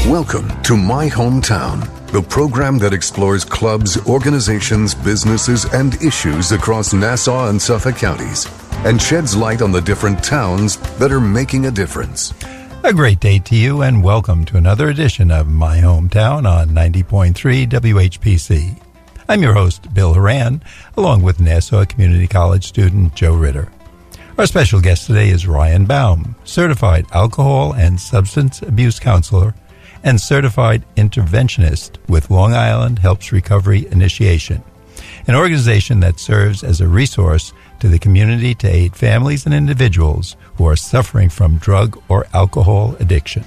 Welcome to My Hometown, the program that explores clubs, organizations, businesses, and issues across Nassau and Suffolk counties and sheds light on the different towns that are making a difference. A great day to you and welcome to another edition of My Hometown on 90.3 WHPC. I'm your host, Bill Horan, along with Nassau Community College student Joe Ritter. Our special guest today is Ryan Baum, certified alcohol and substance abuse counselor and certified interventionist with Long Island Helps Recovery Initiation, an organization that serves as a resource to the community to aid families and individuals who are suffering from drug or alcohol addiction.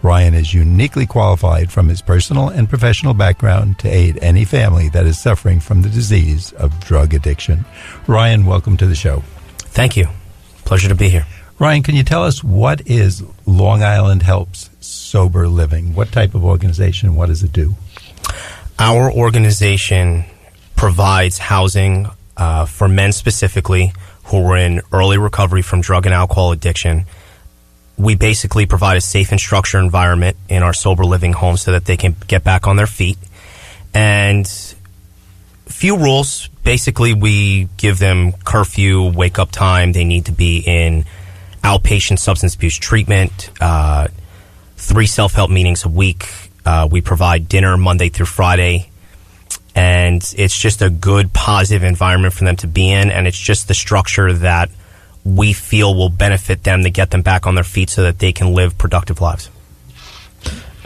Ryan is uniquely qualified from his personal and professional background to aid any family that is suffering from the disease of drug addiction. Ryan, welcome to the show. Thank you. Pleasure to be here. Ryan, can you tell us what is Long Island Helps Sober Living? What type of organization? What does it do? Our organization provides housing for men specifically who are in early recovery from drug and alcohol addiction. We basically provide a safe and structured environment in our sober living homes so that they can get back on their feet. And few rules. Basically, we give them curfew, wake-up time. They need to be in outpatient substance abuse treatment, 3 self-help meetings a week. We provide dinner Monday through Friday. And it's just a good, positive environment for them to be in. And it's just the structure that we feel will benefit them to get them back on their feet so that they can live productive lives.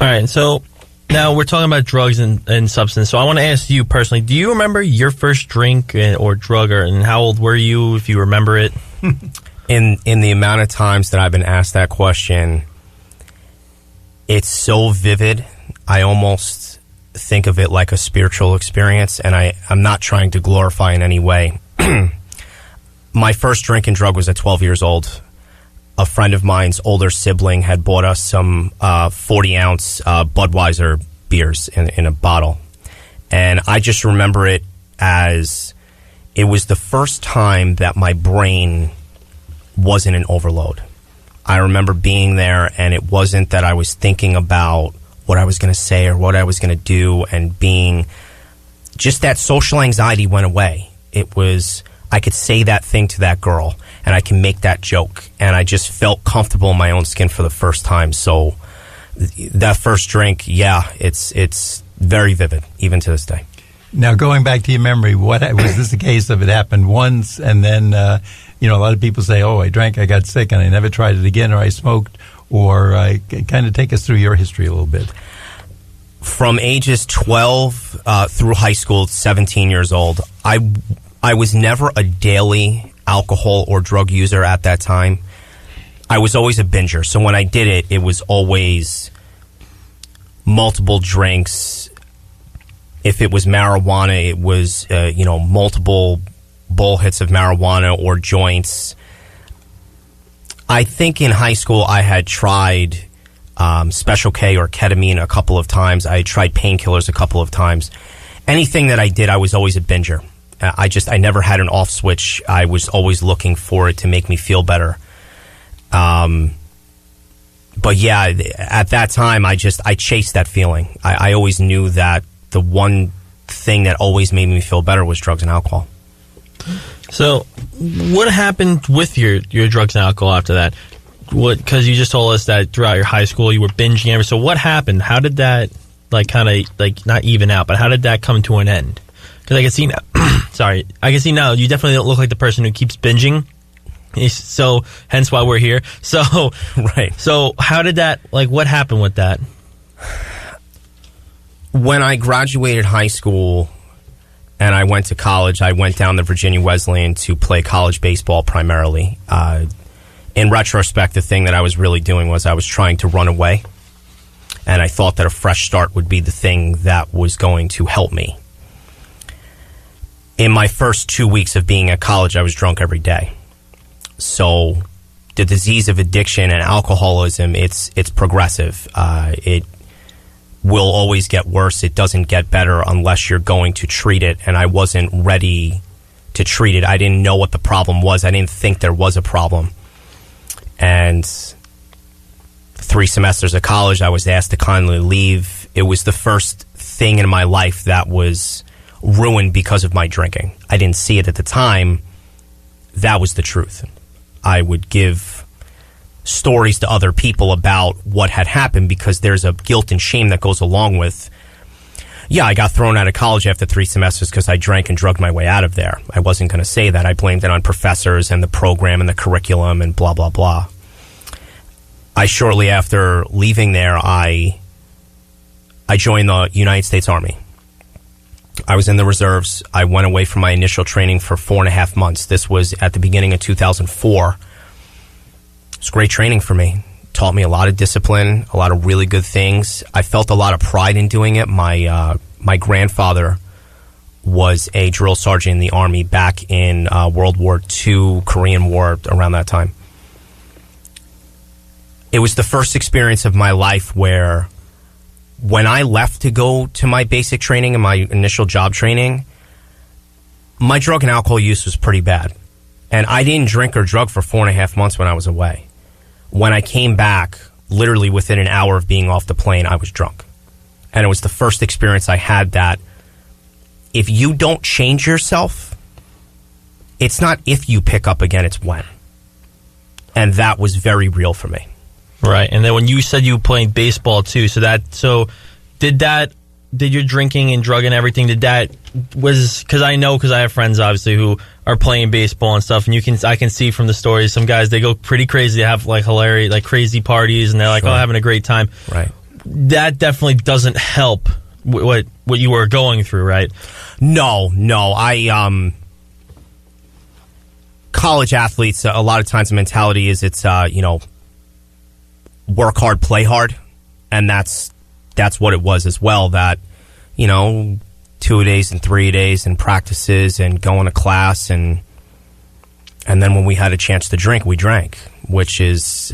All right, so now we're talking about drugs and substance. So I want to ask you personally, do you remember your first drink or drug, and how old were you, if you remember it? In the amount of times that I've been asked that question, it's so vivid. I almost think of it like a spiritual experience, and I'm not trying to glorify in any way. My first drink and drug was at 12 years old. A friend of mine's older sibling had bought us some 40-ounce Budweiser beers in a bottle. And I just remember it as it was the first time that my brain wasn't in overload. I remember being there, and it wasn't that I was thinking about what I was going to say or what I was going to do, and being just that social anxiety went away. It was, I could say that thing to that girl, and I can make that joke, and I just felt comfortable in my own skin for the first time. So that first drink, yeah, it's very vivid, even to this day. Now, going back to your memory, what was this a case of it happened once, and then, a lot of people say, oh, I drank, I got sick, and I never tried it again, or I smoked, or kind of take us through your history a little bit. From ages 12 through high school, 17 years old, I was never a daily alcohol or drug user at that time. I was always a binger. So when I did it, it was always multiple drinks. If it was marijuana, it was, multiple bowl hits of marijuana or joints. I think in high school I had tried Special K or ketamine a couple of times. I had tried painkillers a couple of times. Anything that I did, I was always a binger. I never had an off switch. I was always looking for it to make me feel better. But yeah, at that time, I chased that feeling. I always knew that the one thing that always made me feel better was drugs and alcohol. So what happened with your drugs and alcohol after that? Because you just told us that throughout your high school you were binging. So what happened? How did that not even out, but how did that come to an end? Because I can see now, I can see now you definitely don't look like the person who keeps binging. So hence why we're here. So right. So how did that, what happened with that? When I graduated high school and I went to college, I went down to Virginia Wesleyan to play college baseball primarily. In retrospect, the thing that I was really doing was I was trying to run away, and I thought that a fresh start would be the thing that was going to help me. In my first 2 weeks of being at college, I was drunk every day. So the disease of addiction and alcoholism, it's progressive. It will always get worse. It doesn't get better unless you're going to treat it, and I wasn't ready to treat it. I didn't know what the problem was. I didn't think there was a problem. And 3 semesters of college, I was asked to kindly leave. It was the first thing in my life that was ruined because of my drinking. I didn't see it at the time. That was the truth. I would give stories to other people about what had happened because there's a guilt and shame that goes along with, yeah, I got thrown out of college after 3 semesters because I drank and drugged my way out of there. I wasn't going to say that. I blamed it on professors and the program and the curriculum and blah, blah, blah. Shortly after leaving there, I joined the United States Army. I was in the reserves. I went away from my initial training for 4.5 months. This was at the beginning of 2004. It was great training for me. Taught me a lot of discipline, a lot of really good things. I felt a lot of pride in doing it. My grandfather was a drill sergeant in the Army back in World War II, Korean War, around that time. It was the first experience of my life where when I left to go to my basic training and my initial job training, my drug and alcohol use was pretty bad. And I didn't drink or drug for 4.5 months when I was away. When I came back, literally within an hour of being off the plane, I was drunk. And it was the first experience I had that if you don't change yourself, it's not if you pick up again, it's when. And that was very real for me. Right. And then when you said you played baseball too, did your drinking and drug and everything, because I have friends obviously who are playing baseball and stuff, and I can see from the stories, some guys, they go pretty crazy, they have like hilarious, like crazy parties, and they're like, sure, having a great time. Right. That definitely doesn't help what you were going through, right? No. College athletes, a lot of times the mentality is it's, work hard, play hard, and that's what it was as well. That 2 days and 3 days and practices and going to class and then when we had a chance to drink, we drank, which is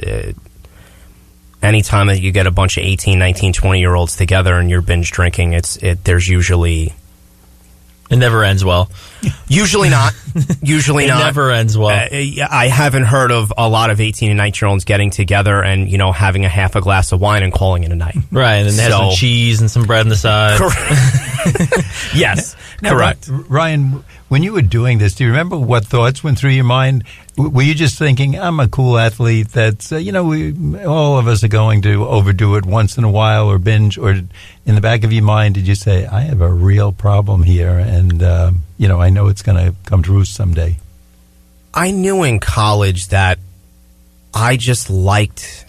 anytime that you get a bunch of 18, 19, 20-year-olds together and you're binge drinking, there's usually... It never ends well. Usually not. It never ends well. I haven't heard of a lot of 18 and 19-year-olds getting together and, having a half a glass of wine and calling it a night. Right, and then they have some cheese and some bread on the side. Correct. Yes, now, correct. Ryan, when you were doing this, do you remember what thoughts went through your mind? Were you just thinking, I'm a cool athlete that's, all of us are going to overdo it once in a while or binge? Or in the back of your mind, did you say, I have a real problem here and, I know it's going to come to roost someday? I knew in college that I just liked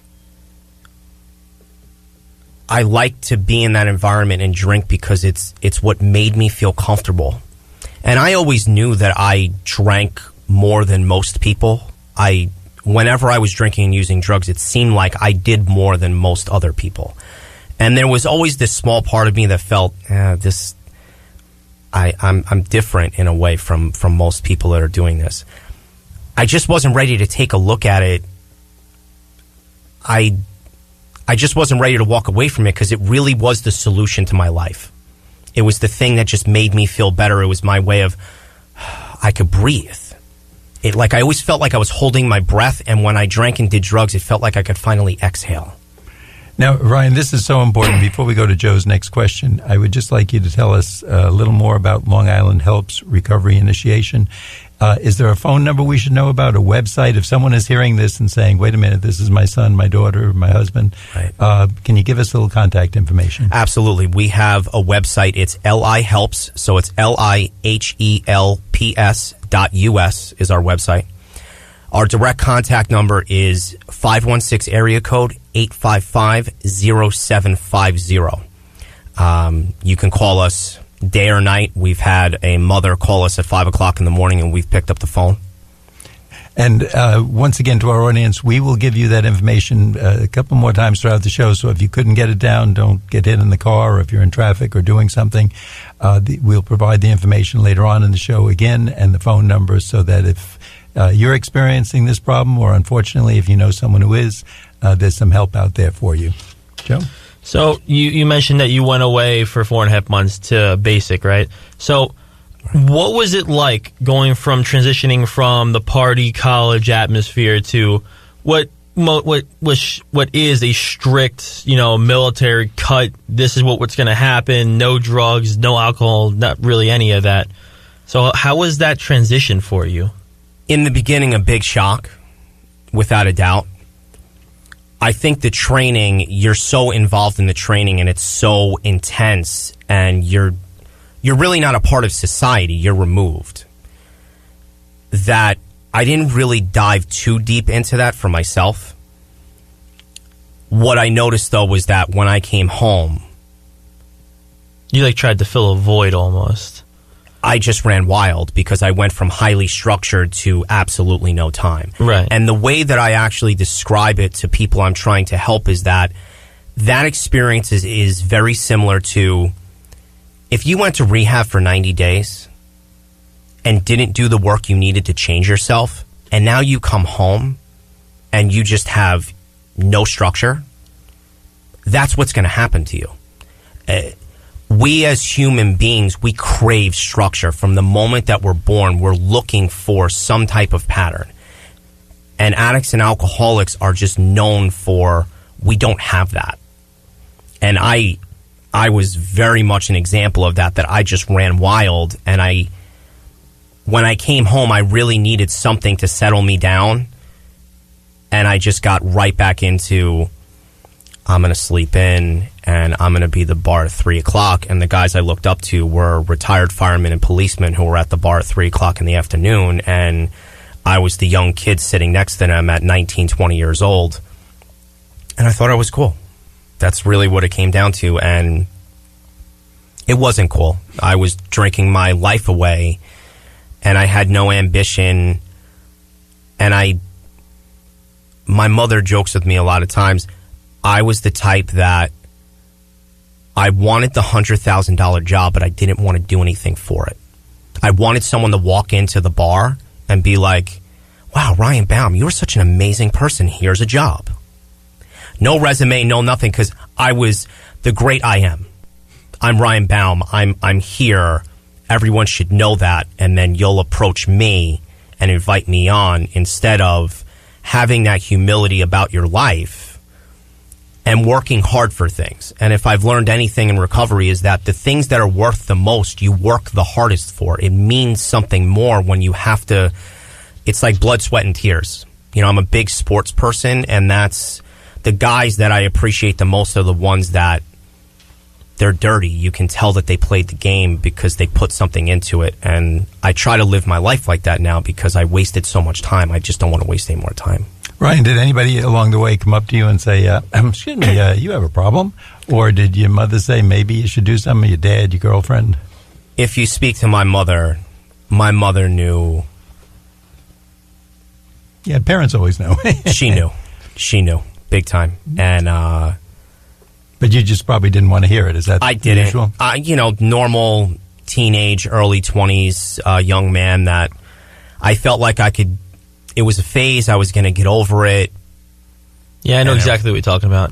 to be in that environment and drink because it's what made me feel comfortable. And I always knew that I drank more than most people. Whenever I was drinking and using drugs, it seemed like I did more than most other people. And there was always this small part of me that felt, I'm different in a way from most people that are doing this. I just wasn't ready to take a look at it. I just wasn't ready to walk away from it because it really was the solution to my life. It was the thing that just made me feel better. It was my way of, I could breathe. I always felt like I was holding my breath, and when I drank and did drugs, it felt like I could finally exhale. Now, Ryan, this is so important. Before we go to Joe's next question, I would just like you to tell us a little more about Long Island Help's recovery initiation. Is there a phone number we should know about, a website? If someone is hearing this and saying, wait a minute, this is my son, my daughter, my husband, right, can you give us a little contact information? Absolutely. We have a website. It's LIHelps, so it's LIHELPS.US is our website. Our direct contact number is 516 area code 855-0750. You can call us day or night. We've had a mother call us at 5 o'clock in the morning, and we've picked up the phone. And once again, to our audience, we will give you that information a couple more times throughout the show. So if you couldn't get it down, don't get hit in the car, or if you're in traffic or doing something, we'll provide the information later on in the show again, and the phone number, so that if you're experiencing this problem, or unfortunately if you know someone who is, there's some help out there for you. Joe? So you mentioned that you went away for 4.5 months to basic, right? So what was it like going from transitioning from the party college atmosphere to what what is a strict, military cut. This is what's going to happen. No drugs, no alcohol, not really any of that. So how was that transition for you? In the beginning, a big shock, without a doubt. I think the training, you're so involved in the training and it's so intense, and you're really not a part of society. You're removed. That I didn't really dive too deep into that for myself. What I noticed, though, was that when I came home, you tried to fill a void almost. I just ran wild because I went from highly structured to absolutely no time. Right. And the way that I actually describe it to people I'm trying to help is that experience is very similar to if you went to rehab for 90 days and didn't do the work you needed to change yourself, and now you come home and you just have no structure, that's what's going to happen to you. We as human beings, we crave structure. From the moment that we're born, we're looking for some type of pattern. And addicts and alcoholics are just known for, we don't have that. And I was very much an example of that I just ran wild, and when I came home, I really needed something to settle me down, and I just got right back into, I'm going to sleep in, and I'm going to be at the bar at 3 o'clock, and the guys I looked up to were retired firemen and policemen who were at the bar at 3 o'clock in the afternoon, and I was the young kid sitting next to them at 19, 20 years old, and I thought I was cool. That's really what it came down to, and it wasn't cool. I was drinking my life away, and I had no ambition, and my mother jokes with me a lot of times. I was the type that I wanted the $100,000 job, but I didn't want to do anything for it. I wanted someone to walk into the bar and be like, wow, Ryan Baum, you're such an amazing person. Here's a job. No resume, no nothing, because I was the great I am. I'm Ryan Baum. I'm here. Everyone should know that, and then you'll approach me and invite me on, instead of having that humility about your life and working hard for things. And if I've learned anything in recovery, is that the things that are worth the most, you work the hardest for. It means something more when you have to. It's like blood, sweat, and tears. I'm a big sports person, and that's the guys that I appreciate the most are the ones that they're dirty. You can tell that they played the game because they put something into it. And I try to live my life like that now because I wasted so much time. I just don't want to waste any more time. Ryan, did anybody along the way come up to you and say, excuse me, you have a problem? Or did your mother say maybe you should do something, your dad, your girlfriend? If you speak to my mother knew. Yeah, parents always know. She knew. Big time. And but you just probably didn't want to hear it. Is that I didn't. Usual? Normal teenage, early 20s young man that I felt like I could. It was a phase. I was going to get over it. Yeah, I know exactly what you're talking about.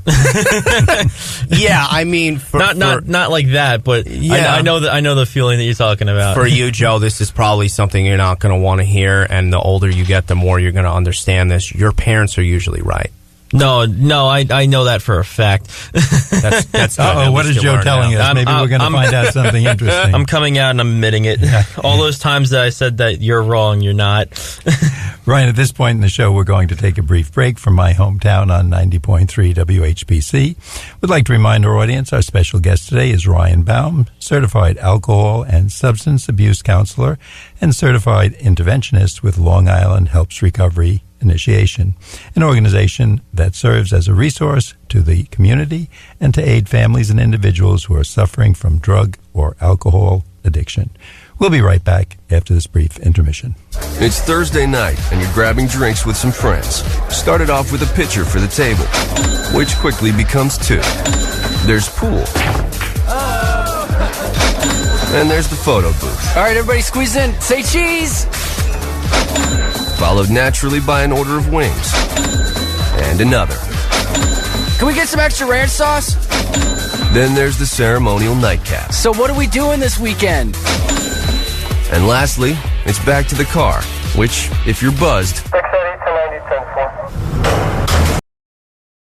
Yeah, I mean, not like that, but yeah, I know the feeling that you're talking about. For you, Joe, this is probably something you're not going to want to hear, and the older you get, the more you're going to understand this. Your parents are usually right. No, I know that for a fact. That's good. What is Joe telling us? Maybe we're going to find out something interesting. I'm coming out and I'm admitting it. All those times that I said that you're wrong, you're not. Ryan, at this point in the show, we're going to take a brief break from my hometown on 90.3 WHPC. We'd like to remind our audience our special guest today is Ryan Baum, certified alcohol and substance abuse counselor and certified interventionist with Long Island Helps Recovery Initiation, an organization that serves as a resource to the community and to aid families and individuals who are suffering from drug or alcohol addiction. We'll be right back after this brief intermission. It's Thursday night, and you're grabbing drinks with some friends. Started off with a pitcher for the table, which quickly becomes two. There's pool. And there's the photo booth. All right, everybody squeeze in. Say cheese! Followed naturally by an order of wings. And another. Can we get some extra ranch sauce? Then there's the ceremonial nightcap. So what are we doing this weekend? And lastly, it's back to the car, which, if you're buzzed,